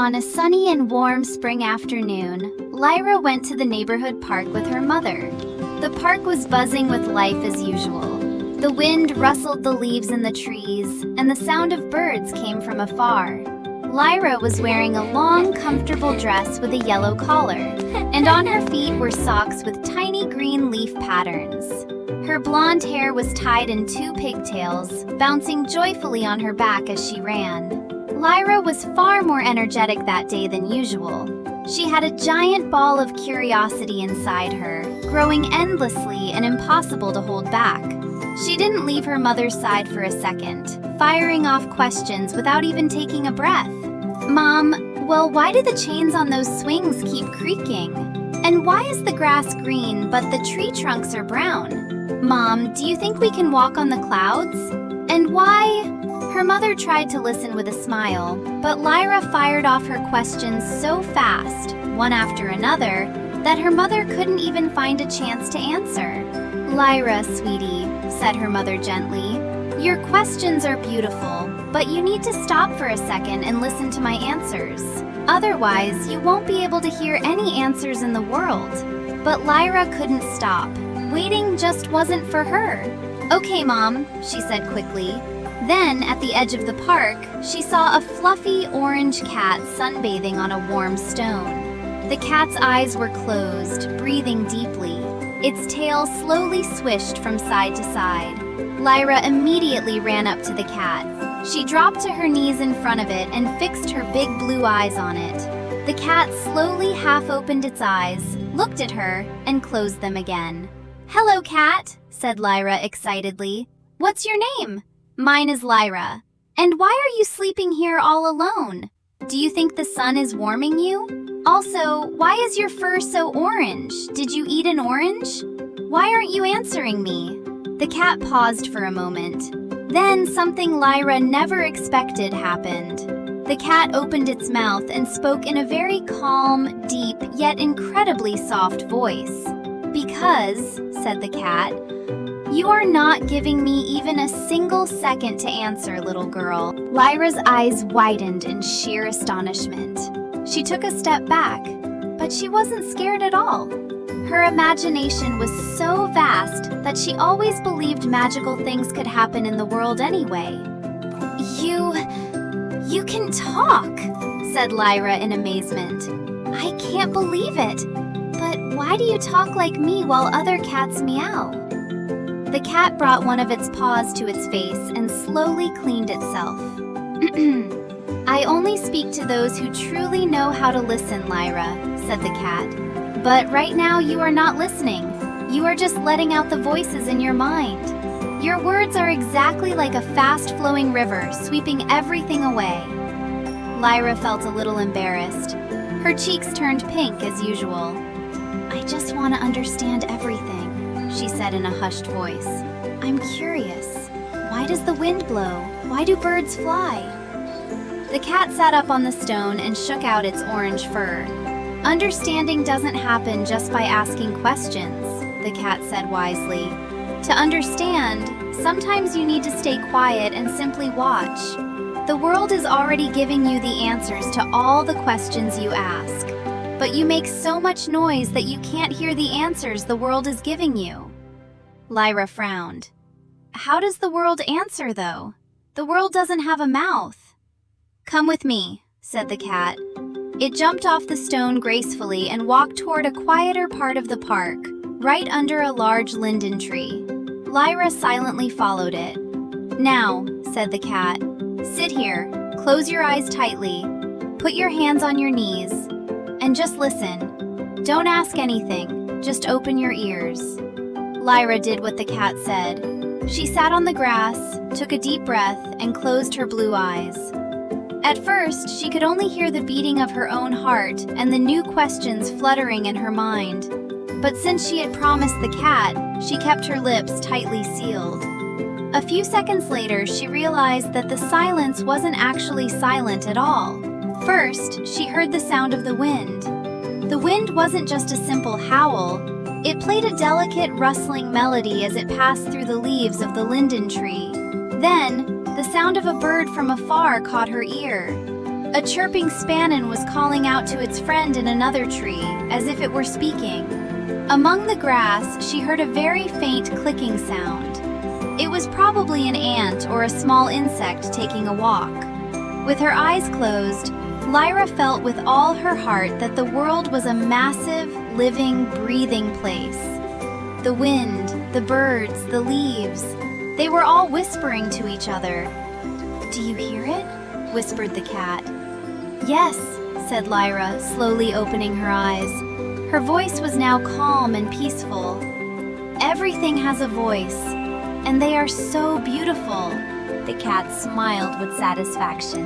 On a sunny and warm spring afternoon, Lyra went to the neighborhood park with her mother. The park was buzzing with life as usual. The wind rustled the leaves in the trees, and the sound of birds came from afar. Lyra was wearing a long, comfortable dress with a yellow collar, and on her feet were socks with tiny green leaf patterns. Her blonde hair was tied in 2 pigtails, bouncing joyfully on her back as she ran. Lyra was far more energetic that day than usual. She had a giant ball of curiosity inside her, growing endlessly and impossible to hold back. She didn't leave her mother's side for a second, firing off questions without even taking a breath. "Mom, well, why do the chains on those swings keep creaking? And why is the grass green but the tree trunks are brown? Mom, do you think we can walk on the clouds? And why?" Her mother tried to listen with a smile, but Lyra fired off her questions so fast, one after another, that her mother couldn't even find a chance to answer. "Lyra, sweetie," said her mother gently, "your questions are beautiful, but you need to stop for a second and listen to my answers. Otherwise, you won't be able to hear any answers in the world." But Lyra couldn't stop. Waiting just wasn't for her. "Okay, Mom," she said quickly. Then, at the edge of the park, she saw a fluffy orange cat sunbathing on a warm stone. The cat's eyes were closed, breathing deeply. Its tail slowly swished from side to side. Lyra immediately ran up to the cat. She dropped to her knees in front of it and fixed her big blue eyes on it. The cat slowly half-opened its eyes, looked at her, and closed them again. "Hello, cat," said Lyra excitedly. "What's your name?" "Mine is Lyra. And why are you sleeping here all alone? Do you think the sun is warming you? Also, why is your fur so orange? Did you eat an orange? Why aren't you answering me?" The cat paused for a moment. Then something Lyra never expected happened. The cat opened its mouth and spoke in a very calm, deep, yet incredibly soft voice. "Because," said the cat, "you are not giving me even a single second to answer, little girl." Lyra's eyes widened in sheer astonishment. She took a step back, but she wasn't scared at all. Her imagination was so vast that she always believed magical things could happen in the world anyway. You can talk," said Lyra in amazement. "I can't believe it. But why do you talk like me while other cats meow?" The cat brought one of its paws to its face and slowly cleaned itself. "I only speak to those who truly know how to listen, Lyra," said the cat. "But right now you are not listening. You are just letting out the voices in your mind. Your words are exactly like a fast-flowing river sweeping everything away." Lyra felt a little embarrassed. Her cheeks turned pink as usual. "I just want to understand everything," she said in a hushed voice. "I'm curious. Why does the wind blow? Why do birds fly?" The cat sat up on the stone and shook out its orange fur. "Understanding doesn't happen just by asking questions," the cat said wisely. "To understand, sometimes you need to stay quiet and simply watch. The world is already giving you the answers to all the questions you ask. But you make so much noise that you can't hear the answers the world is giving you." Lyra frowned. "How does the world answer, though? The world doesn't have a mouth." "Come with me," said the cat. It jumped off the stone gracefully and walked toward a quieter part of the park, right under a large linden tree. Lyra silently followed it. "Now," said the cat, "sit here, close your eyes tightly, put your hands on your knees, and just listen. Don't ask anything, just open your ears." Lyra did what the cat said. She sat on the grass, took a deep breath, and closed her blue eyes. At first, she could only hear the beating of her own heart and the new questions fluttering in her mind. But since she had promised the cat, she kept her lips tightly sealed. A few seconds later, she realized that the silence wasn't actually silent at all. First, she heard the sound of the wind. The wind wasn't just a simple howl. It played a delicate rustling melody as it passed through the leaves of the linden tree. Then, the sound of a bird from afar caught her ear. A chirping spannon was calling out to its friend in another tree, as if it were speaking. Among the grass, she heard a very faint clicking sound. It was probably an ant or a small insect taking a walk. With her eyes closed, Lyra felt with all her heart that the world was a massive, living, breathing place. The wind, the birds, the leaves, they were all whispering to each other. "Do you hear it?" whispered the cat. "Yes," said Lyra, slowly opening her eyes. Her voice was now calm and peaceful. "Everything has a voice, and they are so beautiful." The cat smiled with satisfaction.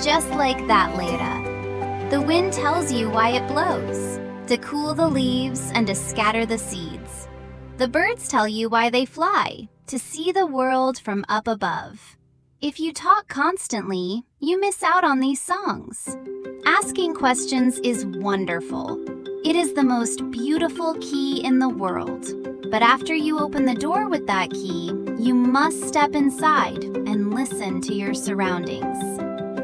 "Just like that, Layra. The wind tells you why it blows, to cool the leaves and to scatter the seeds. The birds tell you why they fly, to see the world from up above. If you talk constantly, you miss out on these songs. Asking questions is wonderful. It is the most beautiful key in the world. But after you open the door with that key, you must step inside and listen to your surroundings."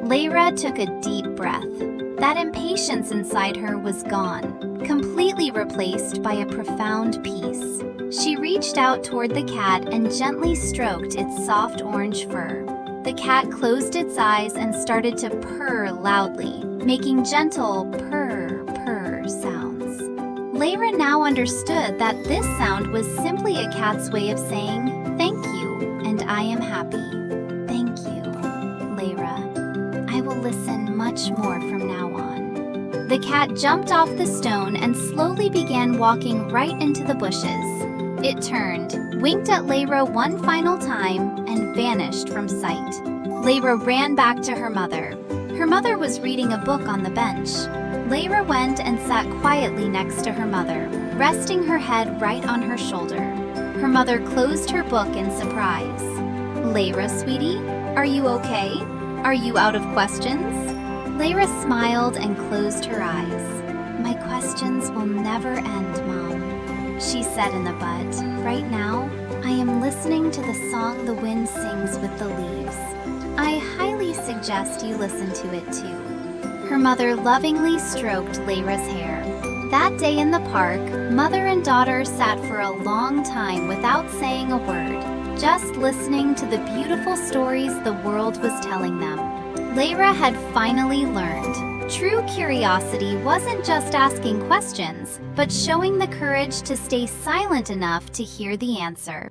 Layra took a deep breath. That impatience inside her was gone, completely replaced by a profound peace. She reached out toward the cat and gently stroked its soft orange fur. The cat closed its eyes and started to purr loudly, making gentle purr, purr sounds. Layra now understood that this sound was simply a cat's way of saying, "Thank you, and I am happy." "Thank you, Layra. I will listen much more from now on." The cat jumped off the stone and slowly began walking right into the bushes. It turned, winked at Layra one final time, and vanished from sight. Layra ran back to her mother. Her mother was reading a book on the bench. Layra went and sat quietly next to her mother, resting her head right on her shoulder. Her mother closed her book in surprise. "Layra, sweetie, are you okay? Are you out of questions?" Layra smiled and closed her eyes. "My questions will never end, Mom," she said in the bud. "Right now, I am listening to the song the wind sings with the leaves. I highly suggest you listen to it too." Her mother lovingly stroked Layra's hair. That day in the park, mother and daughter sat for a long time without saying a word, just listening to the beautiful stories the world was telling them. Layra had finally learned. True curiosity wasn't just asking questions, but showing the courage to stay silent enough to hear the answer.